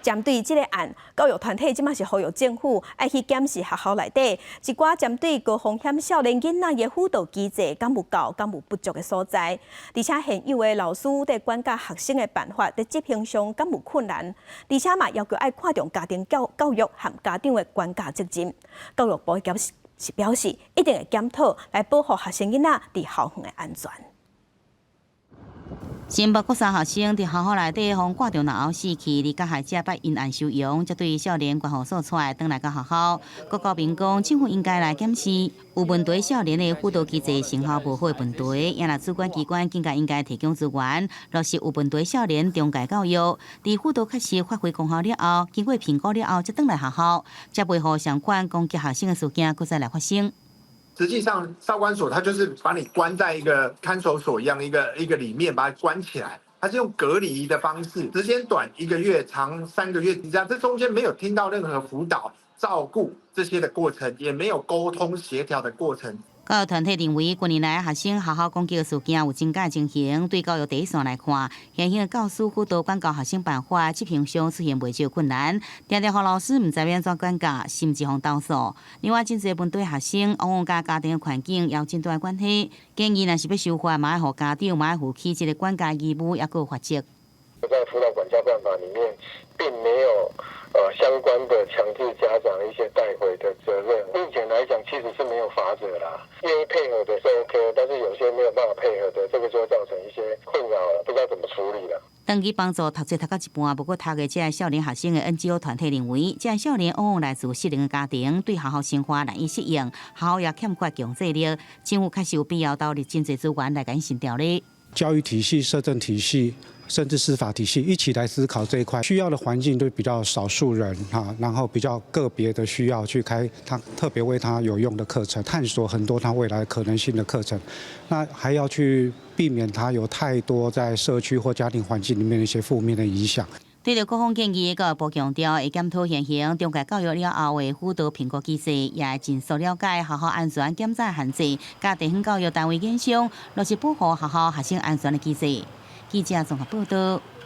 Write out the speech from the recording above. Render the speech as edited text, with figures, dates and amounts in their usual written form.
针对这个案，教育团体即马是呼吁政府爱去检视学校内底一寡针对高风险少年囡仔的辅导机制，敢有够、敢有不足的所在，而且现有的老师在管教学生的办法，在执行上敢有困难，而且嘛要求爱看重家庭教育和家长的管教责任。教育部表示，一定会检讨来保护学生囡仔伫校园的安全。新北国三学生伫学校内底互挂着脑死去，而加害者把因案收容，则对少年关护所出来，转来到学校。国高民讲，政府应该来检视有问题少年的辅导机制成效无好的问题，也若主管机关更加应该提供资源，落实有问题少年中介教育，伫辅导确实发挥功效了后，经过评估了后，才转来学校，才袂互相关攻击学生的事件再来发生。实际上，少管所它就是把你关在一个看守所一样一个里面，把它关起来。它是用隔离的方式，时间短1个月，长3个月，这样这中间没有听到任何辅导、照顾这些的过程，也没有沟通协调的过程。教育团体认为，近年来学生学校攻击的事件有增加情形。对教育第一线来看，现行的教师辅导管教学生办法执行上出现未少困难，常常让老师唔知要怎管教，甚至互投诉。另外，真侪问题学生往往甲家庭的环境也有真大的关系。建议若是要修法，嘛要互家长嘛要负起这个管教义务，也有法则。在辅导管教办法里面，并没有相关的强制家长一些带回的责任。目前来讲，其实是没有法则啦。愿意配合的是 OK， 但是有些没有办法配合的，这个就会造成一些困扰了，不知道怎么处理了。长期帮助读书读到一半，不过读的这少年学生的 NGO 团体认为，这少年往往来自适龄的家庭，对学校生活难以适应，学校也欠缺强制力，政府确实有必要投入真侪资源来改善条例。教育体系、社政体系，甚至司法体系一起来思考这一块需要的环境，对比较少数人哈，然后比较个别的需要去开他特别为他有用的课程，探索很多他未来可能性的课程。那还要去避免他有太多在社区或家庭环境里面的一些负面的影响。对着各方建议，教育部强调会检讨现行中介教育了后的辅导评估机制，也会尽速了解学校安全检查限制，甲地方教育单位研商，落实保护学校学生安全的机制。记者综合报道。